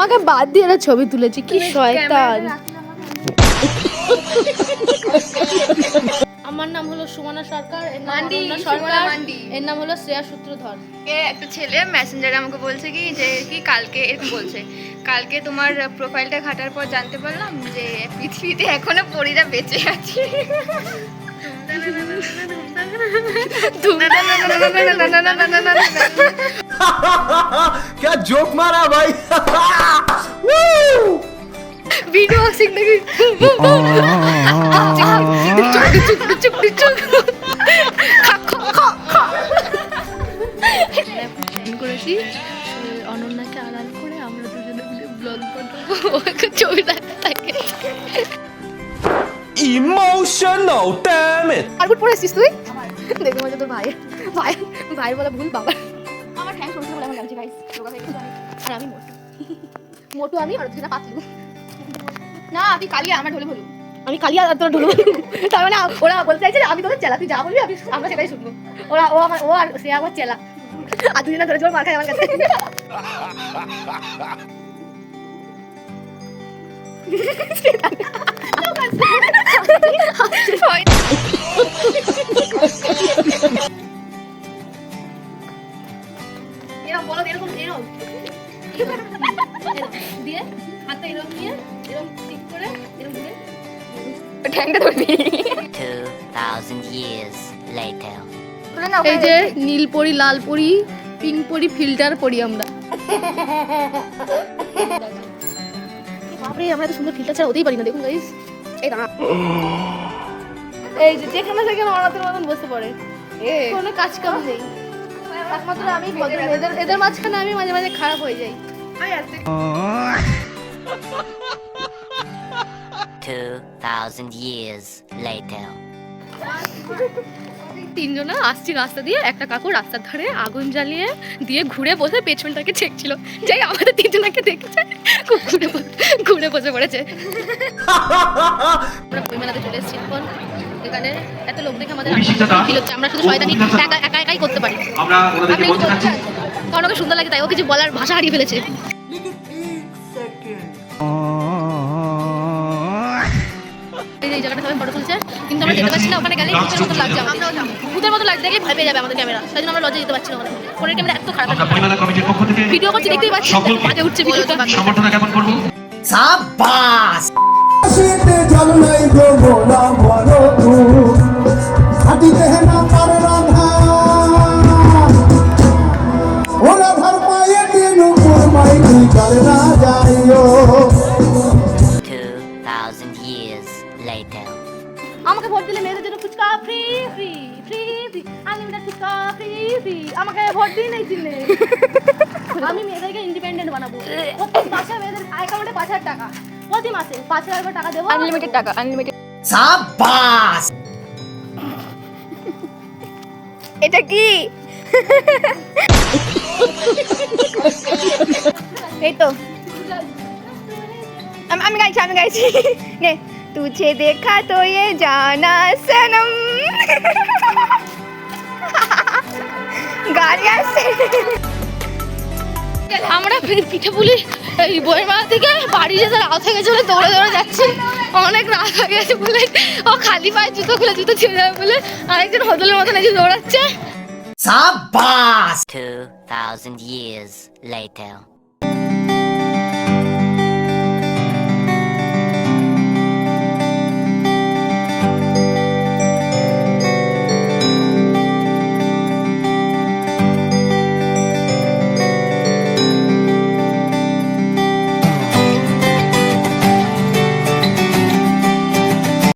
আমাকে বাদ দিয়ে এরা ছবি তুলেছে, কি শয়তান। আমার নাম হলো সুমনা সরকার, এর নাম অনন্যা সরকার, এর নাম হলো শ্রেয়া সূত্রধর। একটা ছেলে মেসেঞ্জারে আমাকে বলছে কি কালকে এরকম বলছে, কালকে তোমার প্রোফাইলটা ঘাটার পর জানতে পারলাম যে পৃথিবীতে এখনো পরীরা বেঁচে আছে। क्या जोक मारा भाई। ভিডিও সিগনাল করেছি অনন্যাকে আড়াল করে আমরা দুজনে মিলে ব্লগ করবো, ছবি রাখতে থাকে। Emotional damn it। আরগুট পড়েছিস তুই? দেখে মজা তোর ভাই ভাই ভাই বলে ভুল বাবা। আমার ঠ্যাং শুনতে বলে আমার লাগছে গাইস, যোগা হয়ে গেছে আমি। আর আমি মোটু মোটু আমি আর তুই না পাতলু। না তুই কালিয়া আমার ঢোলে বলু, আমি কালিয়া আর তোরা ঢুলু। তার মানে ওরা বলতে চাইছে যে আমি তোদের চেলা, তুই যা বলবি আমরা সেটাই শুনবো। ও আর সে আমার চেলা, আর দুজনে ধরে জোর মার খায় আমার কাছে। এরকম বলো, এরকম এরকম দিয়ে হাতটা এরকম নিয়ে এরকম ঠিক করে এরকম ঘুরে ঠ্যাংটা ধরবি। 2000 years later. এই যে নীল পরি, লাল পরি, পিঙ্ক পরি, ফিল্টার পরি আমরা। বাপরে আমরা তো সুন্দর ফিল্টার ছাড়া হতেই পারি না, দেখুন গাইস। এই দাঁড়া, এই যে যেখানে সেখানে অনাথের মতন বসে পড়ে, কোনো কাজ কাম নেই। একমাত্র আমি এদের মাঝখানে আমি মাঝে মাঝে খারাপ হয়ে যাই। 2000 years later. তিনজনা আসছি রাস্তা দিয়ে, একটা কাকু রাস্তার ধারে আগুন জ্বালিয়ে দিয়ে ঘুরে বসে পেছনটাকে ঠেকছিল, যাই আমাদের তিনজনাকে দেখেছে খুব ঘুরে বসে পড়েছে। আমরা বই মেলাতে চলে এসেছি এখন, এখানে এত লোক দেখে আমাদের ফিল হচ্ছে আমরা শুধু শয়তানি একা একাই করতে পারি। কারণ ওকে সুন্দর লাগে তাই ও কিছু বলার ভাষা হারিয়ে ফেলেছে। এই জায়গাটা সবাই ফটো তুলছে, কিন্তু আমরা যেতে পারছি না। ওখানে গেলে ভূতের মতো লাগছে, ভূতের মতো লাগছে, দেখলে ভয় পেয়ে যাবে আমাদের ক্যামেরা, তাই জন্য আমরা লজ্জা যেতে পারছি না। আমাদের ফোনের ক্যামেরা এত খারাপ, ভিডিও করছি দেখতেই পাচ্ছি আগে উঠছে ভিডিওটা। সমর্থন জ্ঞাপন করব। शाबाश। Years later. আমাকে ভোট দিলে মেয়েদের জন্য fuchka free free free free, unlimited fuchka free free. আমাকে ভোট দিই নাই চিনে। আমি মেয়েদেরকে ইন্ডিপেন্ডেন্ট বানাবো। প্রতি মাসে মেয়েদের অ্যাকাউন্টে 5000 টাকা, প্রতি মাসে 5000 করে টাকা দেবো, আনলিমিটেড টাকা, আনলিমিটেড। शाबाश। এটা কি? এই তো আমি গাইছি নে, তুঝে দেখা তো ये जाना सनम। গাড়ি আসছে। আমরা পিঠে পুলি এই বইয়ের মেলা থেকে বাড়ি যেতে রাত হয়ে গেছে বলে দৌড়ে দৌড়ে যাচ্ছি। অনেক রাত হয়ে গেছে বলে ও খালি পায়ে জুতো খুলে জুতো ছিঁড়ে যাবে বলে আরেকজন হদলের মতন এসে দৌড়াচ্ছে। शाबाश। 2000 years later.